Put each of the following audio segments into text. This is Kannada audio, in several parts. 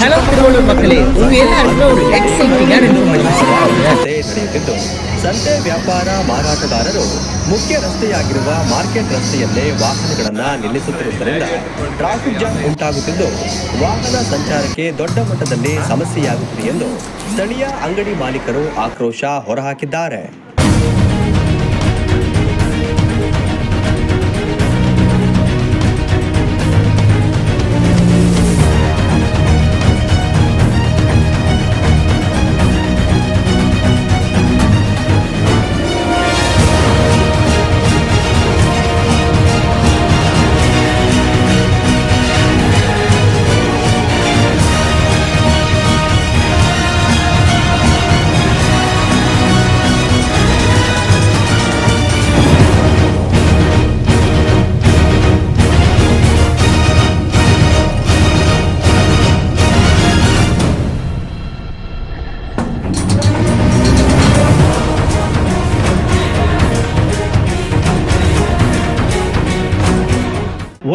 ಹಲೋ ಕುರುಬರು ಮಕ್ಕಳೇ, ನೀವೆಲ್ಲ ಅನ್ಕೊಂಡು ಎಕ್ಸೈಟಿಂಗ್ ನಡೆಯುತ್ತಿದ್ದು ಸಂತೆ ವ್ಯಾಪಾರ ಮಾರಾಟಗಾರರು ಮುಖ್ಯ ರಸ್ತೆಯಾಗಿರುವ ಮಾರ್ಕೆಟ್ ರಸ್ತೆಯಲ್ಲೇ ವಾಹನಗಳನ್ನು ನಿಲ್ಲಿಸುತ್ತಿರುವುದರಿಂದ ಟ್ರಾಫಿಕ್ ಜಾಮ್ ಉಂಟಾಗುತ್ತಿದ್ದು ವಾಹನ ಸಂಚಾರಕ್ಕೆ ದೊಡ್ಡ ಮಟ್ಟದಲ್ಲಿ ಸಮಸ್ಯೆಯಾಗುತ್ತಿದೆ ಎಂದು ಸ್ಥಳೀಯ ಅಂಗಡಿ ಮಾಲೀಕರು ಆಕ್ರೋಶ ಹೊರಹಾಕಿದ್ದಾರೆ.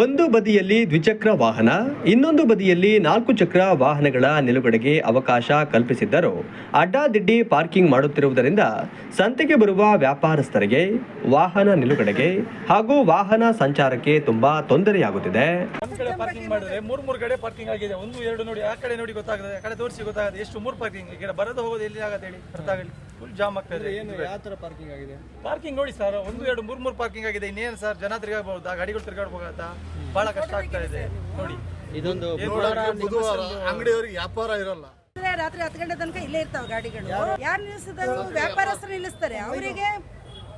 ಒಂದು ಬದಿಯಲ್ಲಿ ದ್ವಿಚಕ್ರ ವಾಹನ, ಇನ್ನೊಂದು ಬದಿಯಲ್ಲಿ 4 ಚಕ್ರ ವಾಹನಗಳ ನಿಲುಗಡೆಗೆ ಅವಕಾಶ ಕಲ್ಪಿಸಿದ್ದರೂ ಅಡ್ಡಾದಿಡ್ಡಿ ಪಾರ್ಕಿಂಗ್ ಮಾಡುತ್ತಿರುವುದರಿಂದ ಸಂತೆಗೆ ಬರುವ ವ್ಯಾಪಾರಸ್ಥರಿಗೆ ವಾಹನ ನಿಲುಗಡೆಗೆ ಹಾಗೂ ವಾಹನ ಸಂಚಾರಕ್ಕೆ ತುಂಬಾ ತೊಂದರೆಯಾಗುತ್ತಿದೆ. ಪಾರ್ಕಿಂಗ್ ಮಾಡಿದ್ರೆ ಮೂರ್ ಕಡೆ ಪಾರ್ಕಿಂಗ್ ಆಗಿದೆ. 1, 2 ನೋಡಿ, ಆ ಕಡೆ ನೋಡಿ ಗೊತ್ತಾಗುತ್ತೆ, ಆ ಕಡೆ ತೋರಿಸಿ ಗೊತ್ತಾಗುತ್ತೆ ಎಷ್ಟು 3 ಪಾರ್ಕಿಂಗ್. ಈಗ ಬರೋದು ಹೋಗೋದು ಎಲ್ಲಿ ಆಗತ್ತೆ ಹೇಳಿ, ಅರ್ಥ ಆಗಲಿ. ಫುಲ್ ಜಾಮ್ ಆಗ್ತದೆ. ಏನು ಯಾವ ತರ ಪಾರ್ಕಿಂಗ್ ಆಗಿದೆ? ಪಾರ್ಕಿಂಗ್ ನೋಡಿ ಸರ್, 1, 2, 3 ಪಾರ್ಕಿಂಗ್ ಆಗಿದೆ. ಇನ್ನೇನು ಸರ್, ಜನ ತಿರ್ಗಾಗಬಹುದಾ, ಗಾಡಿಗಳು ತಿರ್ಗಾಡಬಹುದಾ? ಬಹಳ ಕಷ್ಟ ಆಗ್ತಾ ಇದೆ ನೋಡಿ. ಇದೊಂದು ಅಂಗಡಿಯವರಿಗೆ ವ್ಯಾಪಾರ ಇರಲ್ಲ. ರಾತ್ರಿ 10 ಗಂಟೆ ತನಕ ಇಲ್ಲೇ ಇರ್ತಾವೆ ಗಾಡಿಗಳು. ಯಾರು ನಿಲ್ಲಿಸಿದ್ರು? ವ್ಯಾಪಾರಸ್ಥರು ನಿಲ್ಲಿಸ್ತಾರೆ. ಅವರಿಗೆ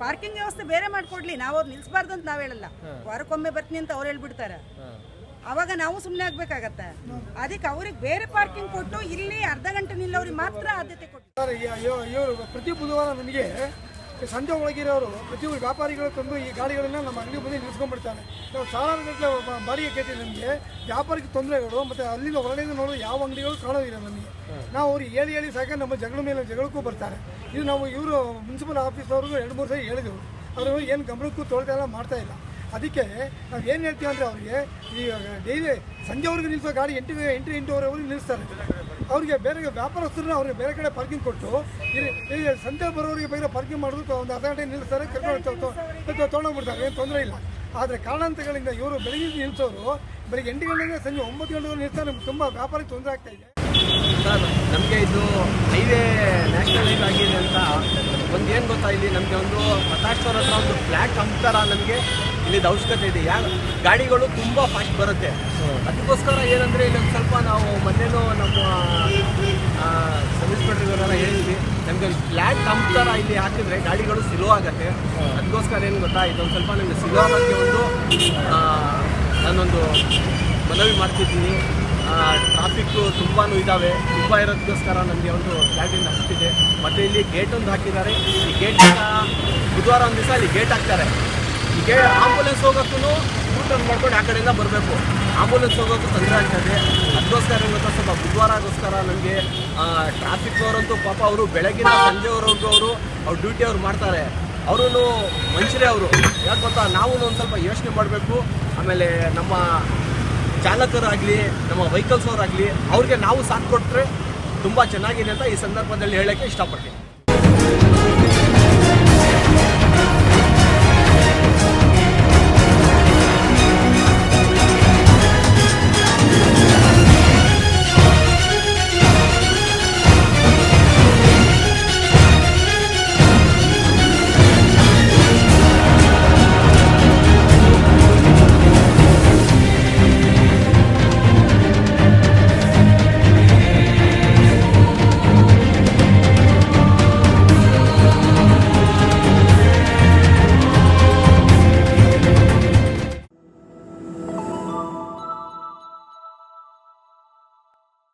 ಪಾರ್ಕಿಂಗ್ ವ್ಯವಸ್ಥೆ ಬೇರೆ ಮಾಡ್ಕೊಡ್ಲಿ. ನಾವು ಅವ್ರು ನಿಲ್ಸಬಾರ್ದು ಅಂತ ನಾವ್ ಹೇಳಲ್ಲ. ವಾರಕ್ಕೊಮ್ಮೆ ಬರ್ತೀನಿ ಅಂತ ಅವ್ರು ಹೇಳ್ಬಿಡ್ತಾರೆ. ಅವಾಗ ನಾವು ಸುಮ್ಮನೆ ಆಗ್ಬೇಕಾಗತ್ತೆ. ಅದಕ್ಕೆ ಅವ್ರಿಗೆ ಬೇರೆ ಪಾರ್ಕಿಂಗ್ ಕೊಟ್ಟು ಇಲ್ಲಿ ಅರ್ಧ ಗಂಟೆ ನಿಲ್ಲೋರಿಗೆ ಮಾತ್ರ ಆದ್ಯತೆ ಕೊಟ್ಟು. ಪ್ರತಿ ಬುಧವಾರ ನನಗೆ ಸಂಜೆ ಒಳಗಿರೋರು ಪ್ರತಿಯೊಬ್ಬರು ವ್ಯಾಪಾರಿಗಳು ತಂದು ಈ ಗಾಡಿಗಳನ್ನ ನಮ್ಮ ಅಂಗಡಿ ಬಂದು ನಿಲ್ಸ್ಕೊಂಡ್ಬಿಡ್ತಾರೆ. ನಾವು ಸಾವಿರಾರು ಬಾಡಿಗೆ ಕೇಳ್ತೀವಿ. ನಮಗೆ ವ್ಯಾಪಾರಕ್ಕೆ ತೊಂದರೆಗಳು ಮತ್ತು ಅಲ್ಲಿಂದ ಹೊರಗಡೆಯಿಂದ ನೋಡೋದು ಯಾವ ಅಂಗಡಿಗಳು ಕಾಣೋದಿಲ್ಲ ನಮಗೆ. ನಾವು ಅವ್ರಿಗೆ ಹೇಳಿ ಸಾಕ ನಮ್ಮ ಜಗಳ ಮೇಲೆ ಜಗಳಕ್ಕೂ ಬರ್ತಾರೆ. ಇದು ನಾವು ಇವರು ಮುನ್ಸಿಪಲ್ ಆಫೀಸ್ನವ್ರಿಗೂ 2-3 ಸರಿ ಹೇಳಿದೆವು. ಅವರು ಏನು ಗಮನಕ್ಕೂ ತೊಳ್ತಾ ಮಾಡ್ತಾ ಇಲ್ಲ. ಅದಕ್ಕೆ ನಾವು ಏನು ಹೇಳ್ತೀವಿ ಅಂದರೆ ಅವರಿಗೆ ಈ ಡೈಲಿ ಸಂಜೆವರೆಗೂ ನಿಲ್ಲಿಸೋ ಗಾಡಿ 8-8:30ವರೆಗೂ ನಿಲ್ಲಿಸ್ತಾರೆ. ಅವ್ರಿಗೆ ಬೇರೆ ವ್ಯಾಪಾರಸ್ಥರನ್ನ ಅವ್ರಿಗೆ ಬೇರೆ ಕಡೆ ಪಾರ್ಕಿಂಗ್ ಕೊಟ್ಟು ಈ ಸಂತೆ ಬರೋರಿಗೆ ಬೇರೆ ಪಾರ್ಕಿಂಗ್ ಮಾಡೋದು ಒಂದು ಅರ್ಧ ಗಂಟೆ ನಿಲ್ಲಿಸ್ತಾರೆ, ಕರ್ಕೊಂಡು ತೊಗೊಂಡೋಗ್ಬಿಡ್ತಾರೆ. ಏನು ತೊಂದರೆ ಇಲ್ಲ. ಆದರೆ ಕಾರಣಾಂತರಗಳಿಂದ ಇವರು ಬೆಳಗ್ಗೆ ನಿಲ್ಲಿಸೋರು ಬೆಳಗ್ಗೆ 8 ಗಂಟೆಗೆ ಸಂಜೆ 9 ಗಂಟೆವರೆಗೂ ನಿಲ್ಲಿಸ್ತಾರೆ. ನಮ್ಗೆ ತುಂಬ ವ್ಯಾಪಾರಕ್ಕೆ ತೊಂದರೆ ಆಗ್ತಾ ಇದೆ ಸರ್. ನಮಗೆ ಇದು ಹೈವೇ ನ್ಯಾಷನಲ್ ಹೈವೇ ಆಗಿದೆ ಅಂತ ಒಂದು ಏನು ಗೊತ್ತಾ, ಇಲ್ಲಿ ನಮಗೆ ಒಂದು ಮತಾಶ್ವರ ಹತ್ರ ಒಂದು ಫ್ಲ್ಯಾಟ್ ಅಂತರ ನಮಗೆ ಇಲ್ಲಿದ್ದು ಅವಶ್ಯಕತೆ ಇದೆ. ಗಾಡಿಗಳು ತುಂಬ ಫಾಸ್ಟ್ ಬರುತ್ತೆ. ಅದಕ್ಕೋಸ್ಕರ ಏನಂದರೆ ಇಲ್ಲಿ ಒಂದು ಸ್ವಲ್ಪ ನಾವು ಮೊನ್ನೆನೂ ನಮ್ಮ ಸರ್ವಿಸ್ ಪೆಟ್ರೋಲ್ ಹೇಳಿದ್ವಿ, ನಮಗೆ ಫ್ಲ್ಯಾಟ್ ಅಂತರ ಇಲ್ಲಿ ಹಾಕಿದರೆ ಗಾಡಿಗಳು ಸ್ಲೋ ಆಗುತ್ತೆ. ಅದಕ್ಕೋಸ್ಕರ ಏನು ಗೊತ್ತಾ, ಇದೊಂದು ಸ್ವಲ್ಪ ನಮಗೆ ಸ್ಲೋ ಆಗೋಕ್ಕೆ ಒಂದು ನಾನೊಂದು ಮನವಿ ಮಾಡ್ತಿದ್ದೀನಿ. ಟ್ರಾಫಿಕ್ಕು ತುಂಬಾ ಇದ್ದಾವೆ. ತುಂಬ ಇರೋದಕ್ಕೋಸ್ಕರ ನಮಗೆ ಒಂದು ಫ್ಲ್ಯಾಟಿಂದ ಹಾಕ್ತಿದೆ. ಮತ್ತು ಇಲ್ಲಿ ಗೇಟ್ ಒಂದು ಹಾಕಿದ್ದಾರೆ. ಈ ಗೇಟ್ ಬುಧವಾರ ಒಂದು ದಿವಸ ಇಲ್ಲಿ ಗೇಟ್ ಹಾಕ್ತಾರೆ. ಈಗ ಆಂಬುಲೆನ್ಸ್ ಹೋಗೋಕ್ಕೂ ಟರ್ನ್ ಮಾಡ್ಕೊಂಡು ಆ ಕಡೆಯಿಂದ ಬರಬೇಕು. ಆಂಬುಲೆನ್ಸ್ ಹೋಗೋಕ್ಕೂ ತೊಂದರೆ ಆಗ್ತದೆ. ಅದಕ್ಕೋಸ್ಕರ ಏನು ಗೊತ್ತಾ, ಸ್ವಲ್ಪ ಬುಧವಾರಗೋಸ್ಕರ ನನಗೆ ಟ್ರಾಫಿಕ್ನವರಂತೂ ಪಾಪ ಅವರು ಬೆಳಗಿನ ಸಂಜೆವರೆಗೂ ಅವ್ರ ಡ್ಯೂಟಿ ಅವ್ರು ಮಾಡ್ತಾರೆ. ಅವರು ಮನುಷ್ಯರೇ ಅವರು. ಯಾಕೆ ಗೊತ್ತಾ, ನಾವು ಒಂದು ಸ್ವಲ್ಪ ಯೋಚನೆ ಮಾಡಬೇಕು. ಆಮೇಲೆ ನಮ್ಮ ಚಾಲಕರಾಗಲಿ, ನಮ್ಮ ವೆಹಿಕಲ್ಸ್ ಅವರಾಗಲಿ, ಅವ್ರಿಗೆ ನಾವು ಸಾಥ್ ಕೊಟ್ಟರೆ ತುಂಬ ಚೆನ್ನಾಗಿದೆ ಅಂತ ಈ ಸಂದರ್ಭದಲ್ಲಿ ಹೇಳೋಕ್ಕೆ ಇಷ್ಟಪಡ್ತೀನಿ.